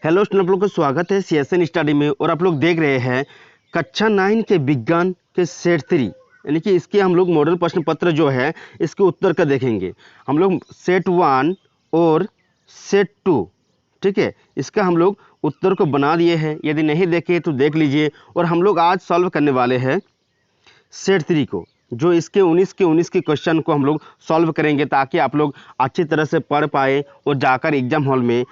Hello student, आप लोग का स्वागत है सीएसएन स्टडी में। और आप लोग देख रहे हैं कक्षा 9 के विज्ञान के सेट 3 यानी कि इसके हम लोग मॉडल प्रश्न पत्र जो है इसके उत्तर का देखेंगे। हम लोग सेट 1 और सेट 2, ठीक है, इसका हम लोग उत्तर को बना दिए हैं। यदि नहीं देखे तो देख लीजिए। और हम लोग आज सॉल्व करने वाले हैं सेट 3 को, जो इसके 19 के क्वेश्चन को हम लोग सॉल्व करेंगे ताकि आप लोग अच्छी तरह से पढ़ पाए और जाकर एग्जाम हॉल में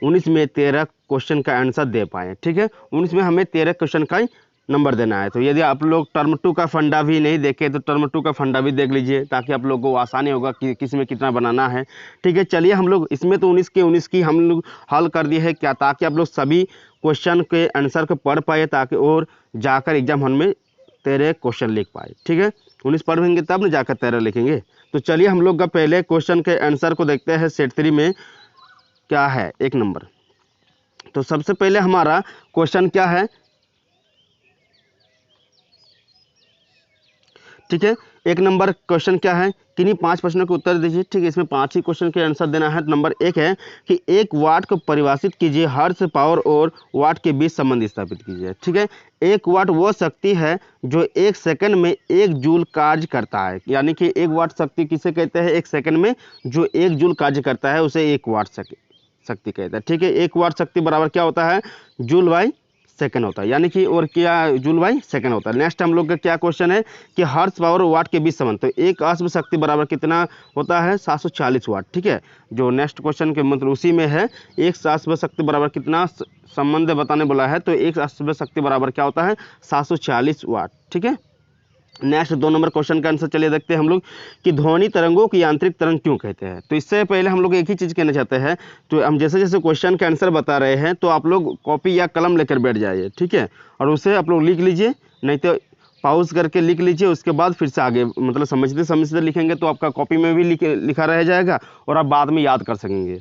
19 में 13 क्वेश्चन का आंसर दे पाए। ठीक है, 19 में हमें 13 क्वेश्चन का ही नंबर देना है। तो यदि आप लोग टर्म 2 का फंडा भी नहीं देखे तो टर्म 2 का फंडा भी देख लीजिए ताकि आप लोगों को आसानी होगा कि किस में कितना बनाना है। ठीक है, चलिए हम लोग इसमें तो 19 की हम लोग हल कर दिए है क्या, ताकि आप लोग सभी क्वेश्चन के आंसर को पढ़ पाए ताकि और जाकर एग्जाम हॉल में 13 क्वेश्चन लिख पाए। ठीक है, 19 पढ़ेंगे तब न जाकर 13 लिखेंगे। तो चलिए हम लोग का पहले क्वेश्चन के आंसर को देखते हैं सेट 3 में क्या है। एक नंबर, तो सबसे पहले हमारा क्वेश्चन क्या है, ठीक है, एक नंबर क्वेश्चन क्या है, किन्हीं 5 प्रश्नों के उत्तर दीजिए। ठीक है, इसमें 5 ही क्वेश्चन के आंसर देना है। नंबर 1 है कि 1 वाट को परिभाषित कीजिए, हर्ट्ज पावर और वाट के बीच संबंध स्थापित कीजिए। ठीक है, 1 वाट वो शक्ति है जो 1 सेकंड में 1 जूल कार्य करता है। यानी कि 1 वाट शक्ति किसे कहते हैं, 1 सेकंड में जो 1 जूल कार्य करता है उसे 1 वाट शक्ति कहता है। ठीक है, 1 वाट शक्ति बराबर क्या होता है, जूल बाई सेकंड होता है, यानी कि और क्या जूल बाई सेकंड होता है। नेक्स्ट हम लोग का क्या क्वेश्चन है कि हर्ट्ज पावर और वाट के बीच संबंध, तो एक अश्व शक्ति बराबर कितना होता है, 740 वाट। ठीक है, जो नेक्स्ट क्वेश्चन के मतलब उसी में है, एक अश्व शक्ति बराबर कितना संबंध बताने बोला है, तो एक अश्व शक्ति बराबर क्या होता है, 740 वाट। ठीक है, नेक्स्ट 2 नंबर क्वेश्चन का आंसर चलिए देखते हैं हम लोग कि ध्वनि तरंगों की यांत्रिक तरंग क्यों कहते हैं। तो इससे पहले हम लोग एक ही चीज़ कहना चाहते हैं, तो हम जैसे जैसे क्वेश्चन का आंसर बता रहे हैं तो आप लोग कॉपी या कलम लेकर बैठ जाइए। ठीक है, और उसे आप लोग लिख लीजिए, नहीं तो पॉज करके लिख लीजिए, उसके बाद फिर से आगे मतलब समझते समझते लिखेंगे तो आपका कॉपी में भी लिखा रह जाएगा और आप बाद में याद कर सकेंगे।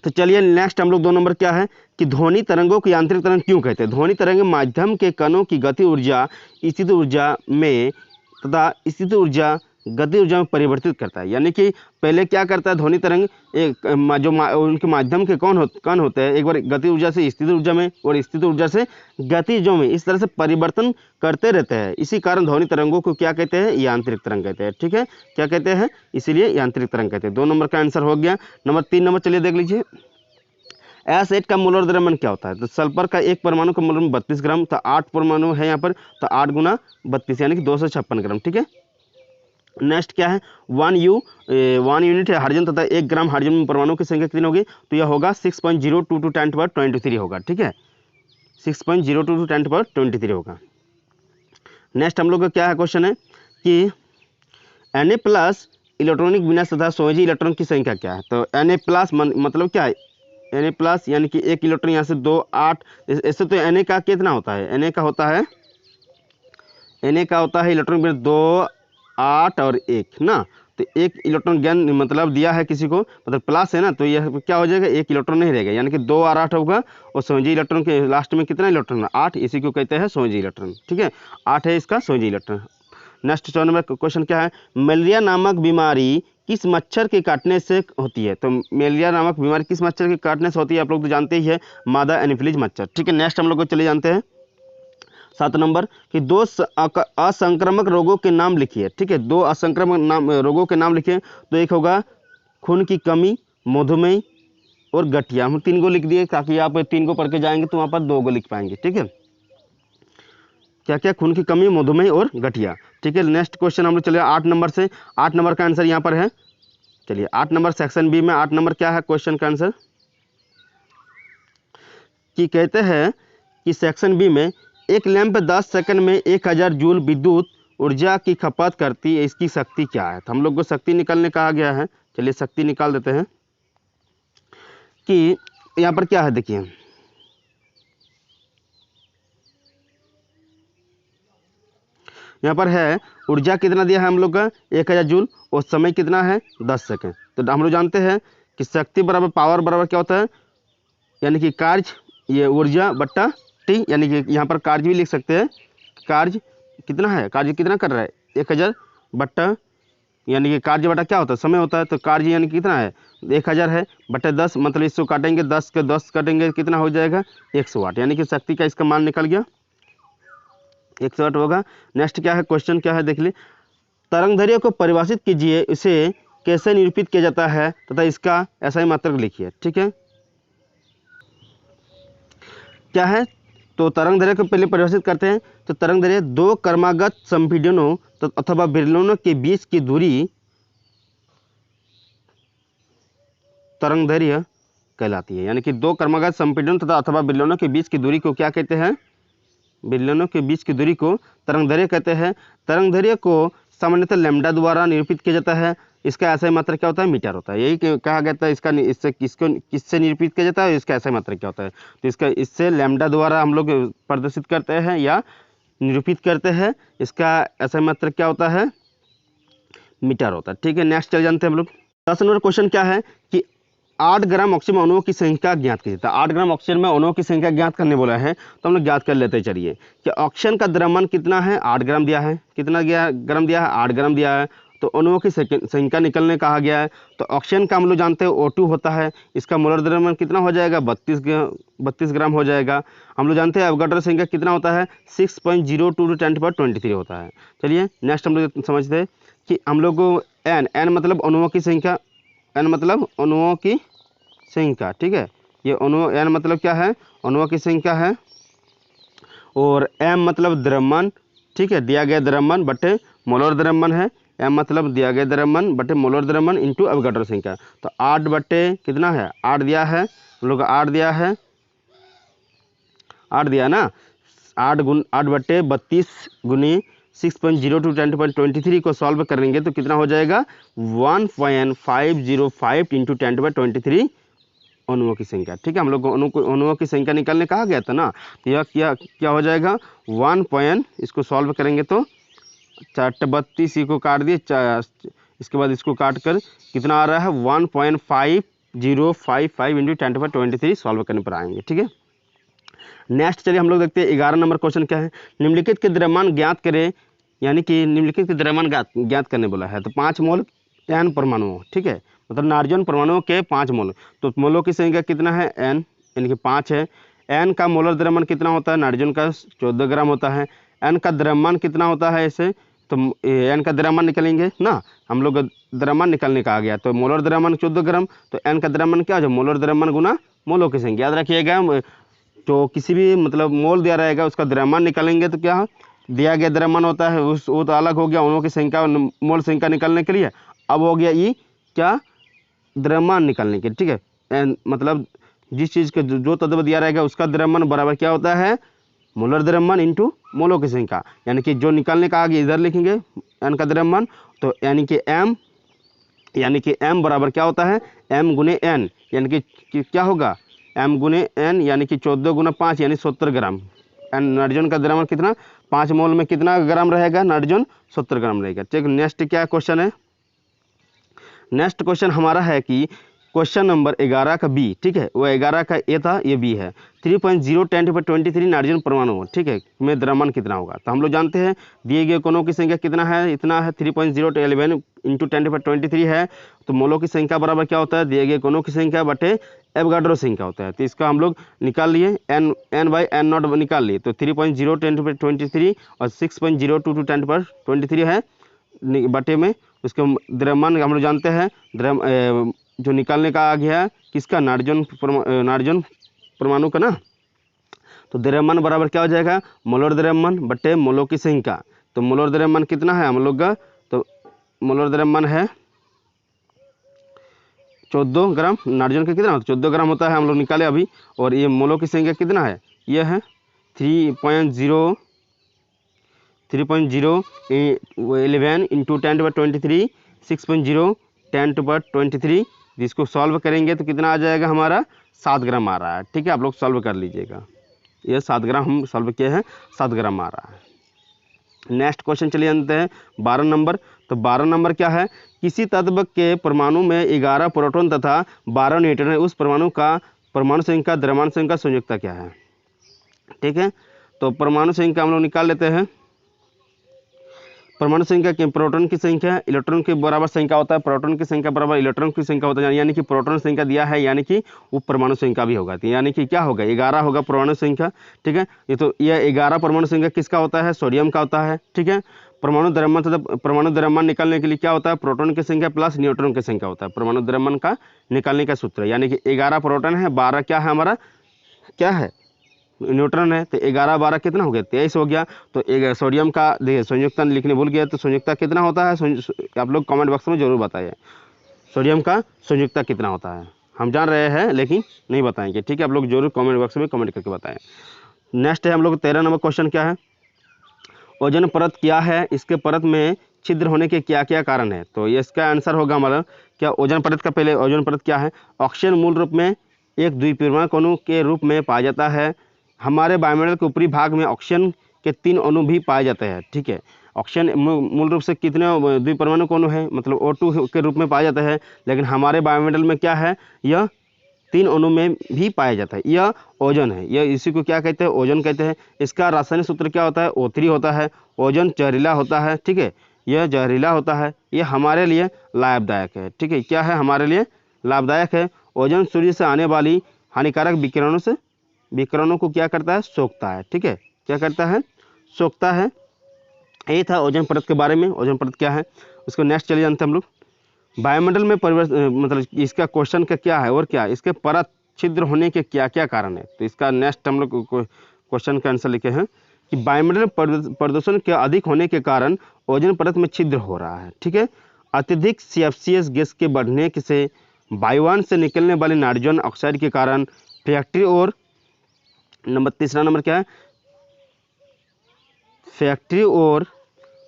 तो चलिए नेक्स्ट हम लोग 2 नंबर क्या है कि ध्वनि तरंगों की यांत्रिक तरंग क्यों कहते हैं। ध्वनि तरंग माध्यम के कणों की गति ऊर्जा स्थित ऊर्जा में तथा स्थित ऊर्जा गति ऊर्जा में परिवर्तित करता है। यानी कि पहले क्या करता है ध्वनि तरंग, एक उनके माध्यम के कण होते हैं, एक बार गति ऊर्जा से स्थित ऊर्जा में और स्थित ऊर्जा से गति ऊर्जा में इस तरह से परिवर्तन करते रहते हैं। इसी कारण ध्वनि तरंगों को क्या कहते हैं, यांत्रिक तरंग कहते हैं। ठीक है, क्या कहते हैं, इसीलिए यांत्रिक तरंग कहते हैं। 2 नंबर का आंसर हो गया। नंबर 3 नंबर चलिए देख लीजिए, एस8 का मोलर द्रव्यमान क्या होता है। तो सल्फर का एक परमाणु का मोलर 32 ग्राम, तो 8 परमाणु है यहाँ पर, तो 8 गुना 32 यानी कि 256 ग्राम। ठीक है, नेक्स्ट क्या है, 1 यूनिट है हाइड्रोजन तथा 1 ग्राम हाइड्रोजन में परमाणु की संख्या कितनी होगी, तो यह होगा 6.022 × 10⁻23 होगा। ठीक है, 6.022 × 10⁻23 होगा। नेक्स्ट हम लोग का क्या है क्वेश्चन है कि Na+ इलेक्ट्रॉनिक विन्यास तथा संयोजी इलेक्ट्रॉन की संख्या क्या है। तो Na+ मतलब क्या है, Na+ यानी कि 1 इलेक्ट्रॉन यहाँ से 2 8, ऐसे तो Na का कितना होता है, Na का होता है इलेक्ट्रॉन विन्यास 2 8 और 1 ना। तो 1 इलेक्ट्रॉन ज्ञान मतलब दिया है किसी को, मतलब प्लस है ना, तो यह क्या हो जाएगा, 1 इलेक्ट्रॉन नहीं रहेगा, यानी कि 2 और 8 होगा। और संयोजी इलेक्ट्रॉन के लास्ट में कितना इलेक्ट्रॉन, 8, इसी को कहते हैं संयोजी इलेक्ट्रॉन। ठीक है, 8 है इसका संयोजी इलेक्ट्रॉन। नेक्स्ट 4 नंबर क्वेश्चन क्या है, मलेरिया नामक बीमारी किस मच्छर के काटने से होती है। तो मलेरिया नामक बीमारी किस मच्छर के काटने से होती है, आप लोग तो जानते ही है, मादा एनोफिलीज मच्छर। ठीक है, नेक्स्ट हम लोग को चले जानते हैं 7 नंबर कि 2 असंक्रामक रोगों के नाम लिखिए। ठीक है, 2 असंक्रामक रोगों के नाम लिखिए। तो एक होगा खून की कमी, मधुमेह और गठिया। हम 3 को लिख दिए ताकि आप 3 को पढ़ के जाएंगे तो वहाँ पर 2 को लिख पाएंगे। ठीक है, क्या क्या, खून की कमी, मधुमेह और गठिया। ठीक है, नेक्स्ट क्वेश्चन हम लोग चले 8 नंबर से। 8 नंबर का आंसर यहाँ पर है, चलिए 8 नंबर सेक्शन बी में 8 नंबर क्या है क्वेश्चन का आंसर कि कहते हैं कि सेक्शन बी में एक लैंप 10 सेकंड में 1000 जूल विद्युत ऊर्जा की खपत करती है, इसकी शक्ति क्या है। तो हम लोग को शक्ति निकालने कहा गया है, चलिए शक्ति निकाल देते हैं कि यहाँ पर क्या है, देखिए यहाँ पर है ऊर्जा कितना दिया है हम लोग का 1000 जूल और समय कितना है 10 सेकंड। तो हम लोग जानते हैं कि शक्ति बराबर पावर बराबर क्या होता है, यानी कि कार्य, ये ऊर्जा बट्टा टी, यानी कि यहाँ पर कार्य भी लिख सकते हैं, कार्य कितना है, कार्य कितना कर रहा है 1000 बट्टा यानी कि कार्य बटा क्या होता है, समय होता है। तो कार्य यानी कि कितना है, 1000 है बटे 10, मतलब इसको काटेंगे 10 के 10 काटेंगे कितना हो जाएगा 100 वाट, यानी कि शक्ति का इसका मान निकल गया 100 वाट होगा। नेक्स्ट क्या है, क्वेश्चन क्या है देख ली, तरंगदैर्घ्य को परिभाषित कीजिए, इसे कैसे निरूपित किया जाता है तथा इसका SI मात्रक लिखिए। ठीक है, क्या है, तो तरंगदैर्घ्य को पहले परिभाषित करते हैं। तो तरंगदैर्घ्य दो क्रमागत संपीड़नों अथवा विरलोनों के बीच की दूरी तरंगदैर्घ्य कहलाती है। यानी कि दो क्रमागत संपीड़न तथा अथवा विरलोनों के बीच की दूरी को क्या कहते हैं, विरलोनों के बीच की दूरी को तरंगदैर्घ्य कहते हैं। तरंगदैर्घ्य को सामान्यतः लैम्ब्डा द्वारा निरूपित किया जाता है। इसका SI मात्रक क्या होता है, मीटर होता है। यही कहा गया था इसका, इससे किसको किससे निरूपित किया जाता है, इसका SI मात्रक क्या होता है। तो इसका इससे लैम्ब्डा द्वारा हम लोग प्रदर्शित करते हैं या निरूपित करते हैं। इसका SI मात्रक क्या होता है, मीटर होता है। ठीक है, नेक्स्ट चल जानते हैं हम लोग। 10 नंबर क्वेश्चन क्या है कि 8 ग्राम ऑक्सीजन में अणुओं की संख्या ज्ञात कीजिए। तो 8 ग्राम ऑक्सीजन में अणुओं की संख्या ज्ञात करने बोला है, तो हम लोग ज्ञात कर लेते हैं। चलिए कि ऑक्सीजन का द्रव्यमान कितना है, 8 ग्राम दिया है, कितना ग्राम दिया है, 8 ग्राम दिया है। तो अणुओं की संख्या निकलने कहा गया है। तो ऑक्सीजन का हम लोग जानते हैं O2 होता है, इसका मोलर द्रव्यमान कितना हो जाएगा 32 ग्राम हो जाएगा। हम लोग जानते हैं अवोगाड्रो संख्या कितना होता है 6.02 × 10⁻23 होता है। चलिए नेक्स्ट हम लोग समझते हैं कि हम लोग को n मतलब अणुओं की संख्या, n मतलब अणुओं की संख्या। ठीक है, ये अणु n मतलब क्या है, अणुओं की संख्या है, और m मतलब द्रव्यमान। ठीक है, दिया गया द्रव्यमान बटे मोलर द्रव्यमान है। m मतलब दिया गया द्रव्यमान बटे मोलर द्रव्यमान इंटू अवोगाड्रो संख्या। तो 8 बटे कितना है, 8 दिया है हम लोग, 8 दिया है, 8 दिया ना, 8 बटे 32 गुनी 6.02 × 10⁻23 को सॉल्व करेंगे तो कितना हो जाएगा 1.505 × 10⁻23 अणुओं की संख्या। ठीक है, हम लोग अणुओं की संख्या निकालने कहा गया था ना। तो यह क्या हो जाएगा 1 इसको सॉल्व करेंगे तो 4 को काट दिए, इसके बाद इसको काट कर कितना आ रहा है 1.5055 × 10⁻23 सॉल्व करने पर आएंगे। ठीक है, नेक्स्ट चलिए हम लोग देखते हैं 11 नंबर क्वेश्चन क्या है, निम्नलिखित के द्रव्यमान ज्ञात करें। यानी कि निम्नलिखित के द्रव्यमान ज्ञात करने बोला है। तो 5 मोल n परमाणु। ठीक है, मतलब नाइट्रोजन परमाणुओं के 5 मोल। तो मोलों की संख्या कितना है n, यानी कि 5 है। n का मोलर द्रव्यमान कितना होता है, नाइट्रोजन का 14 ग्राम होता है। n का द्रव्यमान कितना होता है ऐसे, तो n का द्रव्यमान निकलेंगे ना, हम लोग द्रव्यमान निकलने का आ गया। तो मोलर द्रव्यमान 14 ग्राम, तो n का द्रव्यमान क्या हो जाए, मोलर द्रव्यमान गुना मोलों की संख्या। याद रखिएगा, जो किसी भी मतलब मोल दिया रहेगा उसका द्रव्यमान निकालेंगे तो क्या दिया गया द्रव्यमान होता है उस, वो तो अलग हो गया अणुओं की संख्या मोल संख्या निकालने के लिए। अब हो गया ये क्या, द्रव्यमान निकालने के। ठीक है, मतलब जिस चीज़ के जो तत्व दिया रहेगा उसका द्रव्यमान बराबर क्या होता है, मोलर द्रव्यमान इंटू मोलों की संख्या। यानी कि जो निकालने का आगे इधर लिखेंगे n का द्रव्यमान, तो यानी कि m बराबर क्या होता है m गुने n, यानी कि क्या होगा m गुने n, यानी कि 14 गुना 5 यानी 70 ग्राम। नाइट्रोजन का द्रव्यमान कितना, 5 मोल में कितना ग्राम रहेगा, नाइट्रोजन 70 ग्राम रहेगा। ठीक, नेक्स्ट क्या क्वेश्चन है, नेक्स्ट क्वेश्चन हमारा है कि क्वेश्चन नंबर 11 का बी। ठीक है, वो 11 का ए था, ये बी है। 3.0 × 10⁻23 नाइट्रोजन परमाणु। ठीक है, में द्रव्यमान कितना होगा। तो हम लोग जानते हैं दिए गए कोनों की संख्या कितना है, इतना है 3.0 × 11 × 10⁻23 है। तो मोलों की संख्या बराबर क्या होता है, दिए गए कोनों की संख्या बटे एवोगाड्रो संख्या होता है। तो इसका हम लोग निकाल लिए n/n0 निकाल लिए। तो 3.0 × 10⁻23 और 6.02 × 10⁻23 है बटे में उसके द्रव्यमान हम लोग जानते हैं, जो निकालने का आ गया किसका, नाइट्रोजन परमाणु का ना। तो द्रव्यमान बराबर क्या हो जाएगा, मोलर द्रव्यमान बटे मोलों की संख्या। तो मोलर द्रव्यमान कितना है हम लोग का, तो मोलर द्रव्यमान है 14 ग्राम। नाइट्रोजन का कितना 14 ग्राम होता है, हम लोग निकाले अभी। और ये मोलों की संख्या कितना है, ये है 3.0 11 × 10⁻23 6.0 10⁻23। जिसको सॉल्व करेंगे तो कितना आ जाएगा हमारा 7 ग्राम आ रहा है। ठीक है, आप लोग सॉल्व कर लीजिएगा, ये 7 ग्राम हम सॉल्व किए हैं, 7 ग्राम आ रहा है। नेक्स्ट क्वेश्चन चलिए जानते हैं 12 नंबर। तो 12 नंबर क्या है, किसी तत्व के परमाणु में 11 प्रोटॉन तथा 12 न्यूट्रॉन है, उस परमाणु का परमाणु संख्या द्रव्यमान संख्या संयुक्ता क्या है। ठीक है, तो परमाणु संख्या हम लोग निकाल लेते हैं। परमाणु संख्या की प्रोटॉन की संख्या इलेक्ट्रॉन के बराबर संख्या होता है, प्रोटॉन की संख्या बराबर इलेक्ट्रॉन की संख्या होता है, यानी कि प्रोटॉन संख्या दिया है यानी कि वो परमाणु संख्या भी होगा, यानी कि क्या होगा 11 होगा परमाणु संख्या। ठीक है, ये तो यह 11 परमाणु संख्या किसका होता है, सोडियम का होता है। ठीक है, परमाणु द्रव्यमान तथा परमाणु द्रव्यमान निकालने के लिए क्या होता है, प्रोटॉन की संख्या प्लस न्यूट्रॉन की संख्या होता है परमाणु द्रव्यमान का निकालने का सूत्र, यानी कि 11 प्रोटॉन है, 12 क्या है हमारा, क्या है न्यूट्रॉन है, तो 11 12 कितना हो गया 23 हो गया। तो एक सोडियम का देखिए संयुक्ता लिखने भूल गया, तो संयुक्ता कितना होता है, आप लोग कमेंट बॉक्स में जरूर बताइए सोडियम का संयुक्ता कितना होता है, हम जान रहे हैं लेकिन नहीं बताएंगे। ठीक है, आप लोग जरूर कमेंट बॉक्स में कमेंट करके बताएं। नेक्स्ट है हम लोग 13 नंबर क्वेश्चन क्या है, ओजोन परत क्या है, इसके परत में छिद्र होने के क्या क्या कारण है। तो ये इसका आंसर होगा हमारा क्या, ओजोन परत का पहले ओजोन परत क्या है, ऑक्सीजन मूल रूप में एक द्विपरमाणु अणु के रूप में पाया जाता है। हमारे वायुमंडल के ऊपरी भाग में ऑक्सीजन के 3 अणु भी पाए जाते हैं। ठीक है, ऑक्सीजन मूल रूप से कितने द्विपरमाणु अणु है, मतलब O2 के रूप में पाया जाता है, लेकिन हमारे वायुमंडल में क्या है, यह 3 अणु में भी पाया जाता है, यह ओजोन है, यह इसी को क्या कहते हैं, ओजोन कहते हैं। इसका रासायनिक सूत्र क्या होता है, O3 होता है। ओजोन जहरीला होता है। ठीक है, यह जहरीला होता है, यह हमारे लिए लाभदायक है। ठीक है, क्या है, हमारे लिए लाभदायक है। ओजोन सूर्य से आने वाली हानिकारक विकिरणों को क्या करता है, सोखता है। ठीक है, क्या करता है, सोखता है। यही था ओजोन परत के बारे में, ओजोन परत क्या है। उसको नेक्स्ट चलिए जानते हैं हम लोग, वायुमंडल में परिवर्तन, मतलब इसका क्वेश्चन का क्या है और क्या, इसके परत छिद्र होने के क्या क्या कारण है। तो इसका नेक्स्ट हम लोग क्वेश्चन का आंसर लिखे हैं कि वायुमंडल प्रदूषण के अधिक होने के कारण ओजोन परत में छिद्र हो रहा है। ठीक है, अत्यधिक CFCS गैस के बढ़ने से वायुयान से निकलने वाले नाइट्रोजन ऑक्साइड के कारण फैक्ट्री और तीसरा नंबर क्या है, फैक्ट्री और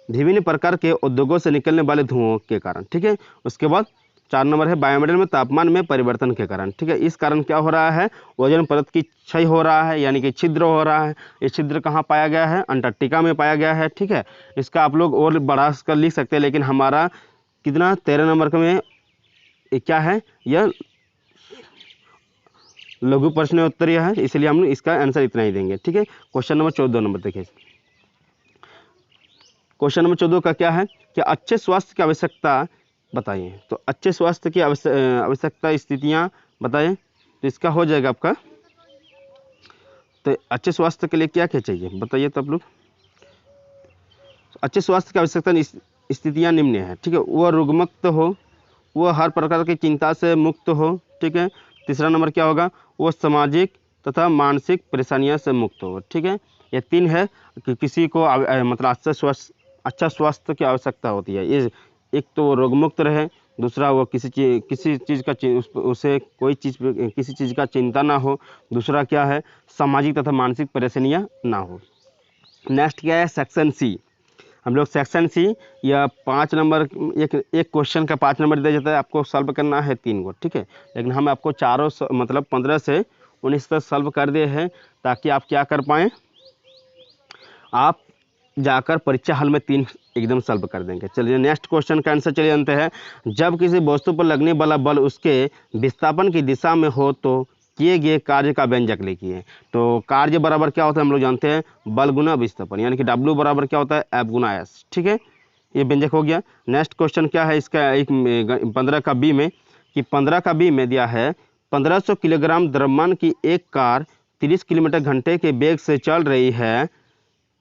विभिन्न प्रकार के उद्योगों से निकलने वाले धुओं के कारण। ठीक है, उसके बाद 4 नंबर है वायुमंडल में तापमान में परिवर्तन के कारण। ठीक है, इस कारण क्या हो रहा है, ओजोन परत की क्षय हो रहा है, यानी कि छिद्र हो रहा है। ये छिद्र कहाँ पाया गया है, अंटार्कटिका में पाया गया है। ठीक है, इसका आप लोग और बढ़ा कर लिख सकते हैं, लेकिन हमारा कितना 13 नंबर का में क्या है, यह लघु प्रश्न उत्तरीय है, इसलिए हम इसका आंसर इतना ही देंगे। ठीक है, क्वेश्चन नंबर 14 नंबर देखिए, क्वेश्चन नंबर 14 का क्या है कि अच्छे स्वास्थ्य की आवश्यकता बताइए। तो अच्छे स्वास्थ्य की आवश्यकता स्थितियां बताएं। तो इसका हो जाएगा आपका, तो अच्छे स्वास्थ्य के लिए क्या क्या चाहिए बताइए। तो आप लोग अच्छे स्वास्थ्य की आवश्यकता स्थितियां निम्न है। ठीक है, वह रोगमुक्त हो, वह हर प्रकार की चिंता से मुक्त हो। ठीक है, तीसरा नंबर क्या होगा, वो सामाजिक तथा मानसिक परेशानियों से मुक्त हो। ठीक है, ये 3 है कि किसी को मतलब अच्छा स्वास्थ्य की आवश्यकता होती है। ये एक तो वो रोगमुक्त रहे, दूसरा वो किसी चीज़ का उसे कोई चीज़ किसी चीज़ का चिंता ना हो, दूसरा क्या है, सामाजिक तथा मानसिक परेशानियाँ ना हो। नेक्स्ट क्या है, सेक्शन सी। हम लोग सेक्शन सी या 5 नंबर एक क्वेश्चन का 5 नंबर दिया जाता है, आपको सॉल्व करना है 3 को। ठीक है, लेकिन हम आपको चारों मतलब 15 से 19 तक सॉल्व कर दिए हैं, ताकि आप क्या कर पाएँ, आप जाकर परीक्षा हॉल में 3 एकदम सॉल्व कर देंगे। चलिए नेक्स्ट क्वेश्चन का आंसर चलिए जानते हैं। जब किसी वस्तु पर लगने वाला बल उसके विस्थापन की दिशा में हो तो किए गए कार्य का व्यंजक लिखिए। तो कार्य बराबर क्या होता है, हम लोग जानते हैं बल गुना विस्थापन, यानी कि W बराबर क्या होता है, F गुना S। ठीक है, ये व्यंजक हो गया। नेक्स्ट क्वेश्चन क्या है इसका, एक 15 का बी में, कि 15 का बी में दिया है 1500 किलोग्राम द्रव्यमान की एक कार 30 किलोमीटर घंटे के वेग से चल रही है,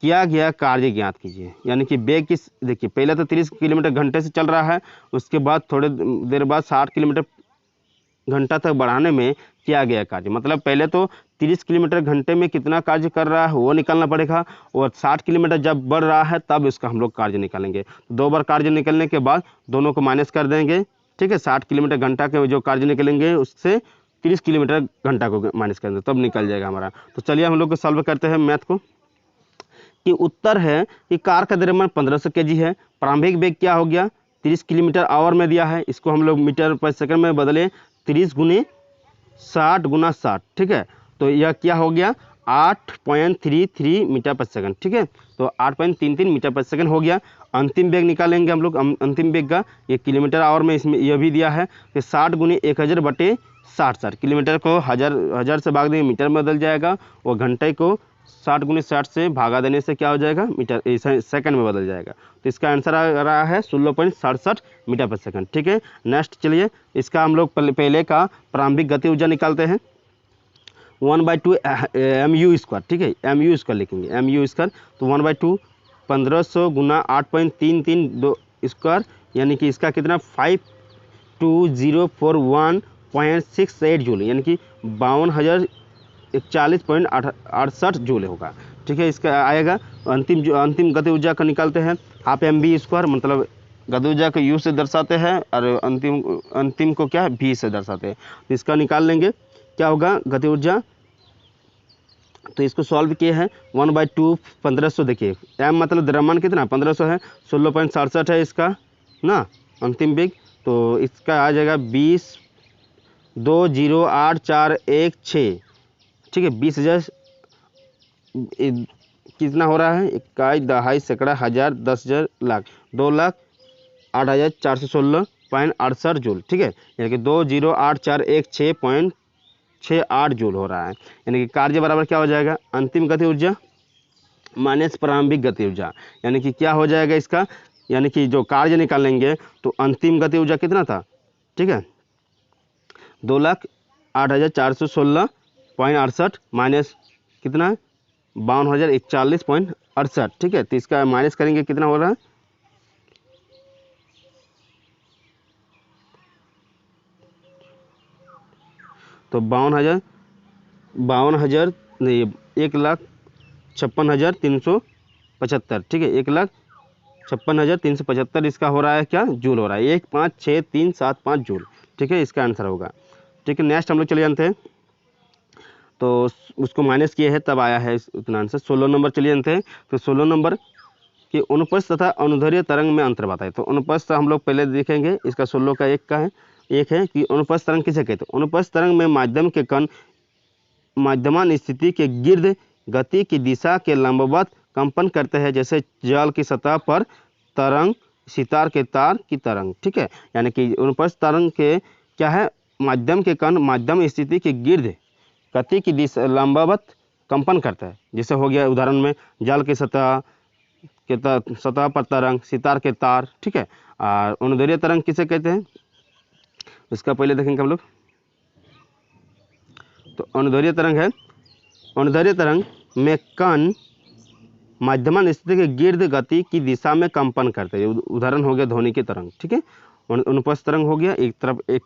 किया गया कार्य ज्ञात कीजिए। यानी कि वेग किस, देखिए पहले तो 30 किलोमीटर घंटे से चल रहा है, उसके बाद थोड़े देर बाद 60 किलोमीटर घंटा तक बढ़ाने में किया गया कार्य, मतलब पहले तो 30 किलोमीटर घंटे में कितना कार्य कर रहा है वो निकालना पड़ेगा, और 60 किलोमीटर जब बढ़ रहा है तब इसका हम लोग कार्य निकालेंगे। 2 बार कार्य निकलने के बाद दोनों को माइनस कर देंगे। ठीक है, 60 किलोमीटर घंटा के जो कार्य निकलेंगे उससे 30 किलोमीटर घंटा को माइनस कर देंगे, तब निकल जाएगा हमारा। तो चलिए हम लोग को सॉल्व करते हैं मैथ को, कि उत्तर है कि कार का द्रव्यमान 1500 kg है, प्रारंभिक वेग क्या हो गया 30 किलोमीटर आवर में दिया है, इसको हम लोग मीटर पर सेकंड में बदले 30 गुने 60 गुना 60। ठीक है, तो यह क्या हो गया 8.33 मीटर पर सेकंड। ठीक है, तो 8.33 मीटर पर सेकंड हो गया। अंतिम वेग निकालेंगे हम लोग, अंतिम वेग का ये किलोमीटर आवर में इसमें यह भी दिया है कि 60 गुने 1000 बटे 60 किलोमीटर को 1000 से भाग देंगे मीटर में बदल जाएगा, और घंटे को 60 गुनी 60 से भागा देने से क्या हो जाएगा, मीटर सेकंड में बदल जाएगा। तो इसका आंसर आ रहा है 16.67 मीटर पर सेकंड। ठीक है, नेक्स्ट चलिए इसका हम लोग पहले का प्रारंभिक गति ऊर्जा निकालते हैं। 1/2 mu²। ठीक है, mu² लिखेंगे, mu²। तो 1/2 1500 गुना 8.332 स्क्वायर, यानी कि इसका कितना 52041.68 जूल, यानी कि 52,041.68 जूल होगा। ठीक है, इसका आएगा। अंतिम गति ऊर्जा का निकालते हैं, हाफ mv², मतलब गति ऊर्जा को u से दर्शाते हैं और अंतिम को क्या है v से दर्शाते हैं। तो इसका निकाल लेंगे, क्या होगा गति ऊर्जा। तो इसको सॉल्व किए हैं 1/2 1500, देखिए m मतलब द्रव्यमान कितना 1500 है, 16.67 है इसका ना अंतिम वेग। तो इसका आ जाएगा 20,08,416। ठीक है, 20,000 कितना हो रहा है, इकाई, दहाई, सैकड़ा, हज़ार, 10,000, लाख, 2,08,416.68 जूल। ठीक है, यानी कि 20,08,416.68 जूल हो रहा है। यानी कि कार्य बराबर क्या हो जाएगा, अंतिम गति ऊर्जा माइनस प्रारंभिक गति ऊर्जा, यानी कि क्या हो जाएगा इसका, यानी कि जो कार्य निकालेंगे तो अंतिम गति ऊर्जा कितना था। ठीक है, 2,08,416.68 माइनस कितना 52,041.68। ठीक है, तो इसका माइनस करेंगे कितना हो रहा है, तो 52,000 नहीं 1,56,375। ठीक है, 1,56,375 इसका हो रहा है क्या, जूल हो रहा है, 1,5,6,3,7,5 जूल। ठीक है, इसका आंसर होगा। ठीक है, नेक्स्ट हम लोग चले जानते हैं। तो उसको माइनस किए हैं तब आया है उतना आंसर। 16 नंबर चलिए जानते हैं। तो 16 नंबर कि अनुप्रस्थ तथा अनुदैर्ध्य तरंग में अंतर बताए। तो अनुप्रस्थ हम लोग पहले देखेंगे, इसका 16 का एक है कि अनुप्रस्थ तरंग किसे कहते हैं। अनुप्रस्थ तरंग में माध्यम के कण माध्यमान स्थिति के गिर्द गति की दिशा के लंबवत कंपन करते हैं, जैसे जल की सतह पर तरंग, सितार के तार की तरंग। ठीक है, यानी कि अनुप्रस्थ तरंग के क्या है, माध्यम के कण माध्यम स्थिति के गिर्द गति की दिशा लंबवत कंपन करता है, जैसे हो गया उदाहरण में जल की सतह पर तरंग, सितार के तार। ठीक है, और अनुदैर्ध्य तरंग किसे कहते हैं, इसका पहले देखेंगे हम लोग। तो अनुदैर्ध्य तरंग है, अनुदैर्ध्य तरंग में कण माध्यमान स्थिति के गिर्द गति की दिशा में कंपन करते हैं, उदाहरण हो गया ध्वनि की तरंग। ठीक है, अनुप्रस्थ तरंग हो गया, एक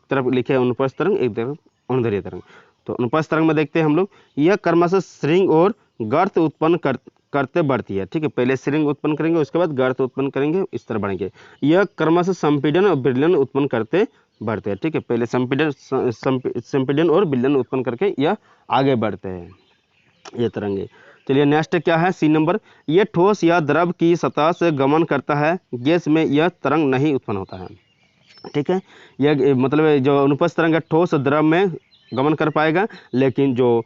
तरफ लिखे अनुप्रस्थ तरंग, एक तरफ अनुदैर्ध्य तरंग। तो अनुप्रस्थ तरंग में देखते हैं हम लोग, यह क्रमशः श्रृंग और गर्त उत्पन्न करते बढ़ती है। ठीक है, पहले श्रृंग उत्पन्न करेंगे, उसके बाद गर्त उत्पन्न करेंगे, इस तरह बढ़ेंगे। यह क्रमशः संपीड़न और विलयन उत्पन्न करते बढ़ते हैं। ठीक है, पहले संपीड़न और विलयन उत्पन्न करके यह आगे बढ़ते हैं, ये तरंगे। चलिए नेक्स्ट क्या है, सी नंबर। यह ठोस या द्रव की सतह से गमन करता है, गैस में यह तरंग नहीं उत्पन्न होता है। ठीक है, यह मतलब जो अनुप्रस्थ तरंग है ठोस द्रव में गमन कर पाएगा, लेकिन जो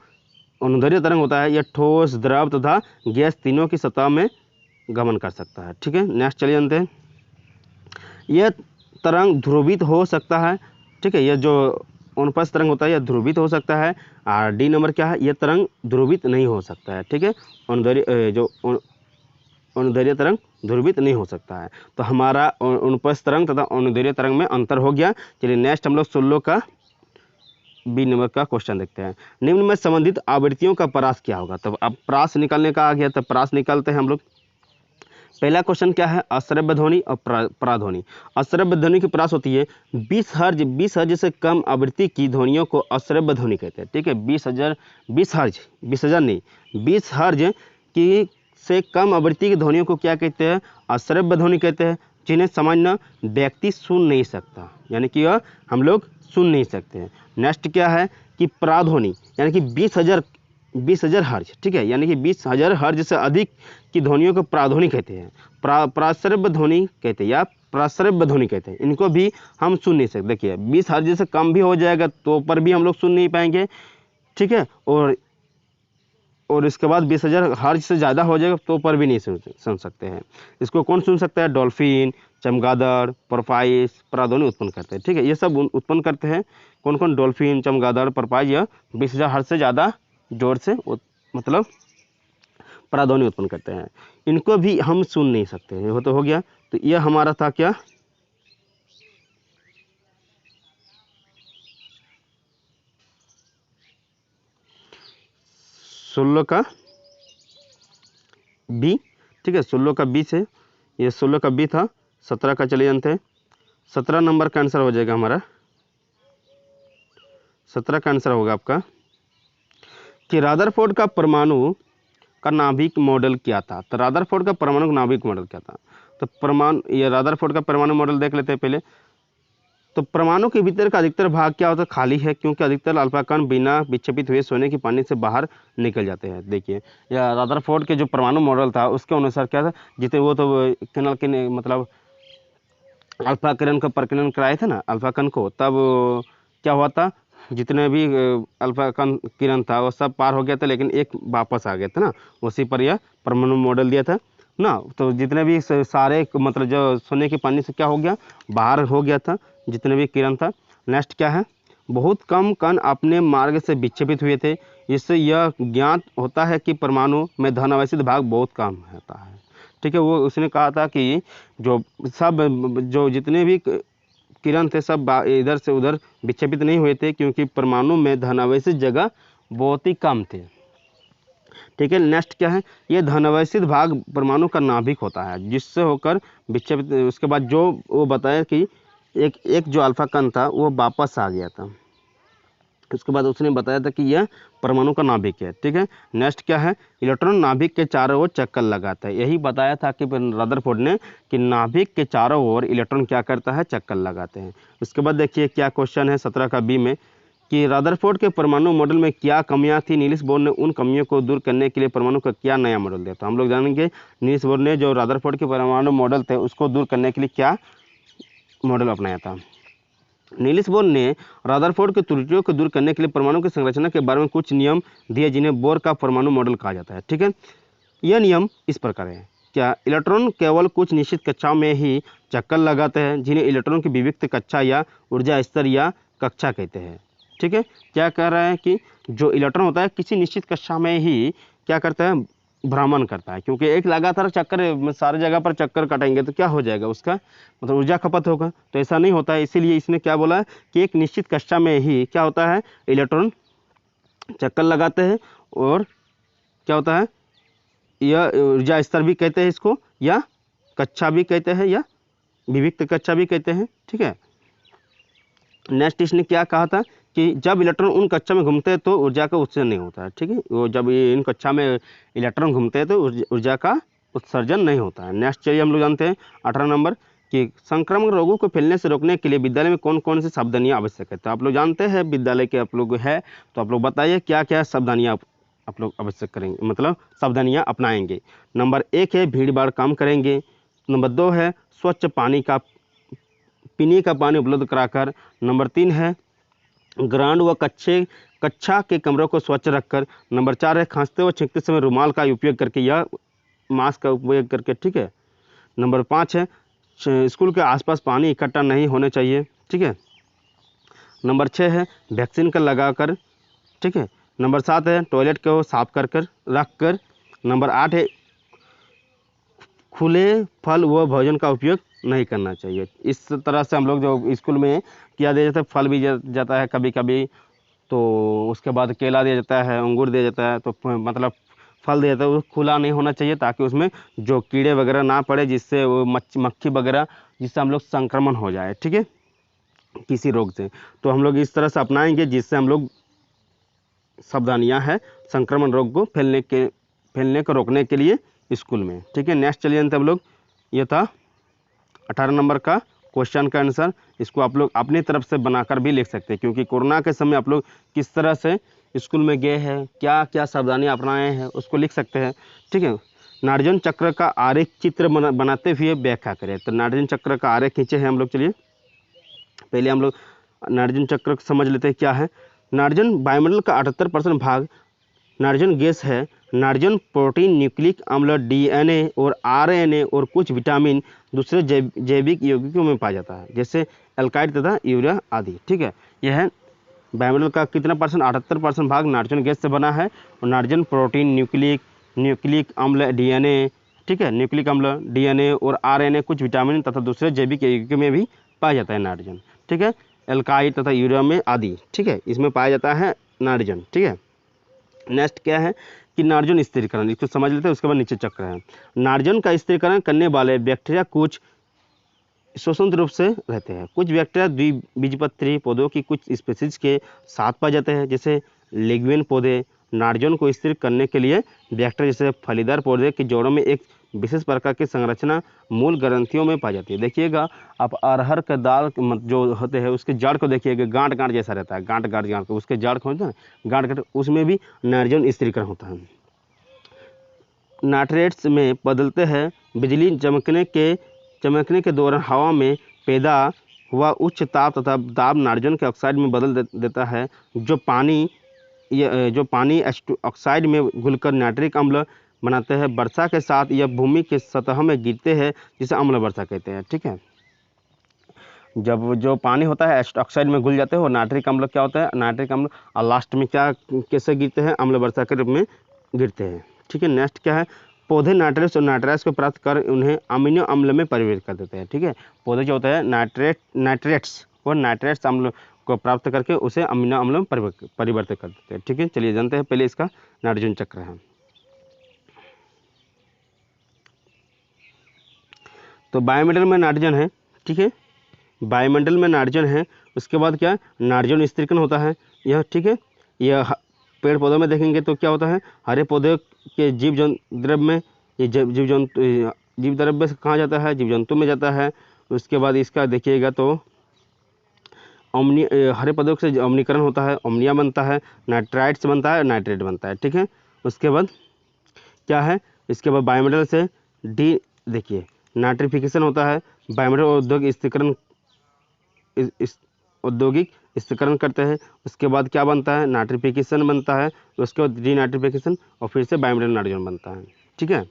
अनुदैर्ध्य तरंग होता है यह ठोस, द्रव तथा गैस तीनों की सतह में गमन कर सकता है। ठीक है, नेक्स्ट चलिए जानते हैं। यह तरंग ध्रुवित हो सकता है। ठीक है, यह जो अनुप्रस्थ तरंग होता है यह ध्रुवित हो सकता है। और डी नंबर क्या है, यह तरंग ध्रुवित नहीं हो सकता है। ठीक है, अनुदैर्ध्य तरंग ध्रुवित नहीं हो सकता है। तो हमारा अनुप्रस्थ तरंग तथा अनुदैर्ध्य तरंग में अंतर हो गया। चलिए नेक्स्ट हम लोग 16 का बी नंबर का क्वेश्चन देखते हैं। निम्न में संबंधित आवृत्तियों का परास क्या होगा। तब अब परास निकालने का आ गया, तब परास निकालते हैं हम लोग। पहला क्वेश्चन क्या है, अश्रव्य ध्वनि और पराध्वनि। अश्रव्य ध्वनि की परास होती है 20 हर्ज से कम आवृत्ति की ध्वनियों को अश्रव्य ध्वनि कहते हैं। ठीक है, 20 हर्ज की से कम आवृत्ति की ध्वनियों को क्या कहते हैं, अश्रव्य ध्वनि कहते हैं, जिन्हें सामान्य व्यक्ति सुन नहीं सकता, यानी कि यह हम लोग सुन नहीं सकते हैं। नेक्स्ट क्या है कि पराध्वनि, यानी कि 20,000 हर्ज। ठीक है, यानी कि 20,000 हर्ज से अधिक की ध्वनियों को पराध्वनि कहते हैं, प्राश्रव्य ध्वनि कहते हैं या प्राश्रव्य ध्वनि कहते हैं। इनको भी हम सुन नहीं सकते। देखिए 20 हर्ज से कम भी हो जाएगा तो पर भी हम लोग सुन नहीं पाएंगे। ठीक है, और इसके बाद 20,000 हर्ज से ज़्यादा हो जाएगा तो पर भी नहीं सुन सकते हैं। इसको कौन सुन सकता है, डॉल्फिन, चमगादड़, पोरपाइस पराध्वनि उत्पन्न करते हैं। ठीक है, ये सब उत्पन्न करते हैं कौन कौन, डॉल्फिन, चमगादड़, पोरपाइस, यह 20,000 हर्ज से ज़्यादा जोर से मतलब पराध्वनि उत्पन्न करते हैं, इनको भी हम सुन नहीं सकते हैं। वो तो हो गया। तो यह हमारा था क्या, 16 का बी। ठीक है, 16 का बी से, ये 16 का बी था। 17 का चले जानते हैं, 17 नंबर का आंसर हो जाएगा हमारा, 17 का आंसर होगा आपका कि रदरफोर्ड का परमाणु का नाभिक मॉडल क्या था। तो रदरफोर्ड का परमाणु नाभिक मॉडल क्या था, तो परमाणु, ये रदरफोर्ड का परमाणु मॉडल देख लेते हैं पहले। तो परमाणु के भीतर का अधिकतर भाग क्या होता है, खाली है, क्योंकि अधिकतर अल्फा कण बिना विक्षेपित हुए सोने के पानी से बाहर निकल जाते हैं। देखिए, या रदरफोर्ड के जो परमाणु मॉडल था उसके अनुसार क्या था, जितने वो तो किरण के मतलब अल्फा किरण का प्रकीर्णन कराए थे ना अल्फा कण को, तब क्या हुआ था, जितने भी अल्फा कण किरण था वो सब पार हो गया था, लेकिन एक वापस आ गया था ना, उसी पर यह परमाणु मॉडल दिया था ना। तो जितने भी सारे मतलब जो सोने के पानी से क्या हो गया, बाहर हो गया था जितने भी किरण था। नेक्स्ट क्या है, बहुत कम कण अपने मार्ग से विक्षेपित हुए थे, इससे यह ज्ञात होता है कि परमाणु में धन अवशिष्ट भाग बहुत कम होता है। ठीक है, वो उसने कहा था कि जो जितने भी किरण थे सब इधर से उधर विक्षेपित नहीं हुए थे, क्योंकि परमाणु में धनावेशित जगह बहुत ही कम थे। ठीक है, नेक्स्ट क्या है, ये धनावेशित भाग परमाणु का नाभिक होता है, जिससे होकर विक्षेपित, उसके बाद जो वो बताया कि एक जो अल्फा कण था वो वापस आ गया था, उसके बाद उसने बताया था कि यह परमाणु का नाभिक है। ठीक है, नेक्स्ट क्या है, इलेक्ट्रॉन नाभिक के चारों ओर चक्कर लगाता है। यही बताया था कि रदरफोर्ड ने कि नाभिक के चारों ओर इलेक्ट्रॉन क्या करता है, चक्कर लगाते हैं। उसके बाद देखिए क्या क्वेश्चन है 17 का बी में कि रदरफोर्ड के परमाणु मॉडल में क्या कमियां थी, नील्स बोर ने उन कमियों को दूर करने के लिए परमाणु का क्या नया मॉडल दिया। तो हम लोग जानेंगे नील्स बोर ने जो रदरफोर्ड के परमाणु मॉडल थे उसको दूर करने के लिए क्या मॉडल अपनाया था। नील्स बोर ने रदरफोर्ड की त्रुटियों को दूर करने के लिए परमाणु की संरचना के बारे में कुछ नियम दिए, जिन्हें बोर का परमाणु मॉडल कहा जाता है। ठीक है, यह नियम इस प्रकार है, क्या इलेक्ट्रॉन केवल कुछ निश्चित कक्षाओं में ही चक्कर लगाते हैं, जिन्हें इलेक्ट्रॉन की विविक्त कक्षा या ऊर्जा स्तर या कक्षा कहते हैं। ठीक है, क्या कह रहा है कि जो इलेक्ट्रॉन होता है किसी निश्चित कक्षा में ही क्या करता है, भ्रमण करता है, क्योंकि एक लगातार चक्कर सारी जगह पर चक्कर काटेंगे तो क्या हो जाएगा, उसका मतलब ऊर्जा खपत होगा। तो ऐसा नहीं होता है, इसीलिए इसने क्या बोला कि एक निश्चित कक्षा में ही क्या होता है, इलेक्ट्रॉन चक्कर लगाते हैं, और क्या होता है, यह ऊर्जा स्तर भी कहते हैं इसको, या कक्षा भी कहते हैं, या विविक्त कक्षा भी कहते हैं। ठीक है, नेक्स्ट इसने क्या कहा था कि जब इलेक्ट्रॉन उन कक्षा में घूमते हैं तो ऊर्जा का उत्सर्जन नहीं होता है। ठीक है, वो जब इन कक्षा में इलेक्ट्रॉन घूमते हैं तो ऊर्जा का उत्सर्जन नहीं होता है। नेक्स्ट चलिए हम लोग जानते हैं 18 नंबर कि संक्रामक रोगों को फैलने से रोकने के लिए विद्यालय में कौन कौन सी सावधानियां आवश्यक है। तो आप लोग जानते हैं विद्यालय के आप लोग है, तो आप लोग बताइए क्या क्या सावधानियां आप लोग आवश्यक करेंगे, मतलब सावधानियां अपनाएंगे। नंबर 1 है भीड़ भाड़ कम करेंगे। नंबर 2 है स्वच्छ पानी का पीने का पानी उपलब्ध कराकर। नंबर 3 है ग्राउंड व कक्षा के कमरों को स्वच्छ रखकर। नंबर 4 है खांसते व छींकते समय रुमाल का उपयोग करके या मास्क का उपयोग करके। ठीक है, नंबर 5 है स्कूल के आसपास पानी इकट्ठा नहीं होने चाहिए। ठीक है, नंबर 6 है वैक्सीन का लगाकर। ठीक है, नंबर 7 है टॉयलेट को साफ कर रख कर। नंबर 8 है खुले फल व भोजन का उपयोग नहीं करना चाहिए। इस तरह से हम लोग जो स्कूल में किया दिया जाता है, फल भी जाता है कभी कभी, तो उसके बाद केला दिया जाता है, अंगूर दिया जाता है, तो मतलब फल दिया जाता है, वो खुला नहीं होना चाहिए ताकि उसमें जो कीड़े वगैरह ना पड़े, जिससे वो मक्खी वगैरह, जिससे हम लोग संक्रमण हो जाए। ठीक है, किसी रोग से। तो हम लोग इस तरह से अपनाएंगे जिससे हम लोग सावधानियां है संक्रमण रोग को फैलने को रोकने के लिए स्कूल में। ठीक है, नेक्स्ट चलिए हम लोग, ये था 18 नंबर का क्वेश्चन का आंसर। इसको आप लोग अपनी तरफ से बनाकर भी लिख सकते हैं, क्योंकि कोरोना के समय आप लोग किस तरह से स्कूल में गए हैं, क्या क्या सावधानियां अपनाए हैं, उसको लिख सकते हैं। ठीक है, नार्जन चक्र का आरेख चित्र बनाते हुए व्याख्या करें। तो नार्जन चक्र का आरेख खींचे हैं हम लोग। चलिए पहले हम लोग नार्जन चक्र समझ लेते हैं क्या है। नार्जन वायुमंडल का 78% भाग नार्जन गैस है। नार्जन प्रोटीन, न्यूक्लिक अम्ल, डीएनए और आरएनए और कुछ विटामिन दूसरे जैविक यौगिकों में पाया जाता है, जैसे एल्काइड तथा यूरिया आदि। ठीक है, यह है वायुमंडल का कितना परसेंट, 78% भाग नार्जन गैस से बना है। और नार्जन प्रोटीन, न्यूक्लिक न्यूक्लिक अम्ल DNA, ठीक है, न्यूक्लिक अम्ल DNA और RNA, कुछ विटामिन तथा दूसरे जैविक यौगिकों में भी पाया जाता है नाइट्रोजन, ठीक है, एल्काइड तथा यूरिया में आदि, ठीक है, इसमें पाया जाता है नाइट्रोजन, ठीक है। नेक्स्ट क्या है कि नाइट्रोजन स्थिरीकरण, इसको समझ लेते हैं, उसके बाद नीचे चक्र है। नाइट्रोजन का स्थिरीकरण करने वाले बैक्टीरिया कुछ स्वतंत्र रूप से रहते हैं। कुछ बैक्टीरिया द्विबीजपत्री पौधों की कुछ स्पीशीज के साथ पाए जाते हैं, जैसे लिग्वेन पौधे। नाइट्रोजन को स्थिर करने के लिए बैक्टीरिया जैसे फलीदार पौधे की जड़ों में एक विशेष प्रकार की संरचना मूल ग्रंथियों में पाई जाती है। देखिएगा आप अरहर का दाल जो होते हैं उसके जड़ को देखिएगा, गांठ गांठ जैसा रहता है, गांठ गांठ गांठ उसके जड़ को होता है गांठ गांठ, उसमें भी नाइट्रोजन स्थिरीकरण होता है। नाइट्रेट्स में बदलते हैं। बिजली चमकने के दौरान हवा में पैदा हुआ उच्च ताप तथा दाब नाइट्रोजन के ऑक्साइड में बदल देता है, जो पानी ऑक्साइड में घुलकर नाइट्रिक अम्ल बनाते हैं। वर्षा के साथ यह भूमि के सतह में गिरते हैं, जिसे अम्ल वर्षा कहते हैं, ठीक है। जब जो पानी होता है ऑक्साइड में घुल जाते हैं, और नाइट्रिक अम्ल क्या होता है, नाइट्रिक अम्ल और लास्ट में क्या कैसे गिरते हैं, अम्ल वर्षा के रूप में गिरते हैं, ठीक है। नेक्स्ट क्या है, पौधे नाइट्रेट्स और नाइट्राइट्स को प्राप्त कर उन्हें अमीनो अम्ल में परिवर्तित कर देते हैं, ठीक है। पौधे जो होता है नाइट्रेट्स और नाइट्रेट्स अम्ल को प्राप्त करके उसे अमीनो अम्ल में परिवर्तित कर देते हैं, ठीक है। चलिए जानते हैं पहले इसका नाइट्रोजन चक्र है। तो वायुमंडल में नाइट्रोजन है, ठीक है, वायुमंडल में नाइट्रोजन है। उसके बाद क्या, नाइट्रोजन स्थिरीकरण होता है यह, ठीक है। यह पेड़ पौधों में देखेंगे तो क्या होता है, हरे पौधे के जीव द्रव्य में, ये जीव द्रव्य से कहाँ जाता है, जीव जंतु में जाता है। उसके बाद इसका देखिएगा तो हरे पौधों से अम्लीकरण होता है, अमोनिया बनता है, नाइट्राइट्स बनता है, नाइट्रेट बनता है, ठीक है। उसके बाद क्या है, इसके बाद वायुमंडल से देखिए नाइट्रिफिकेशन होता है। वायुमंडल औद्योगिक स्थिरीकरण करते हैं। उसके बाद क्या बनता है, नाइट्रिफिकेशन बनता है, उसके बाद डीनाइट्रिफिकेशन, और फिर से वायुमंडल नाइट्रोजन बनता है, ठीक है।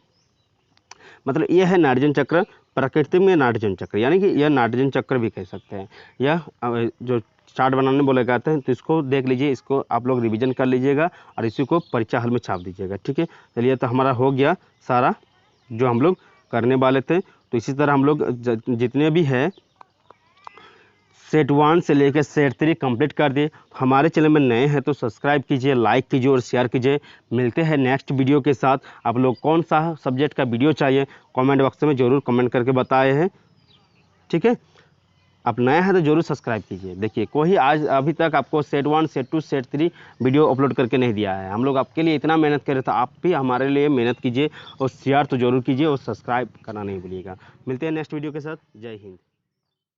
मतलब यह है नाइट्रोजन चक्र, प्रकृति में नाइट्रोजन चक्र, यानी कि यह नाइट्रोजन चक्र भी कह सकते हैं। यह जो चार्ट बनाने बोले जाते हैं, तो इसको देख लीजिए, इसको आप लोग रिवीजन कर लीजिएगा और इसी को परीक्षा हल में छाप दीजिएगा, ठीक है। चलिए, तो हमारा हो गया सारा जो हम लोग करने वाले थे। तो इसी तरह हम लोग जितने भी है सेट 1 से लेकर सेट 3 कंप्लीट कर दिए। हमारे चैनल में नए हैं तो सब्सक्राइब कीजिए, लाइक कीजिए और शेयर कीजिए। मिलते हैं नेक्स्ट वीडियो के साथ। आप लोग कौन सा सब्जेक्ट का वीडियो चाहिए कमेंट बॉक्स में ज़रूर कमेंट करके बताए हैं, ठीक है। आप नए हैं तो ज़रूर सब्सक्राइब कीजिए। देखिए कोई आज अभी तक आपको set 1 set 2 set 3 video upload करके नहीं दिया है। हम लोग आपके लिए इतना मेहनत कर रहे थे, आप भी हमारे लिए मेहनत कीजिए और शेयर तो ज़रूर कीजिए और सब्सक्राइब करना नहीं भूलिएगा। मिलते हैं नेक्स्ट वीडियो के साथ। जय हिंद।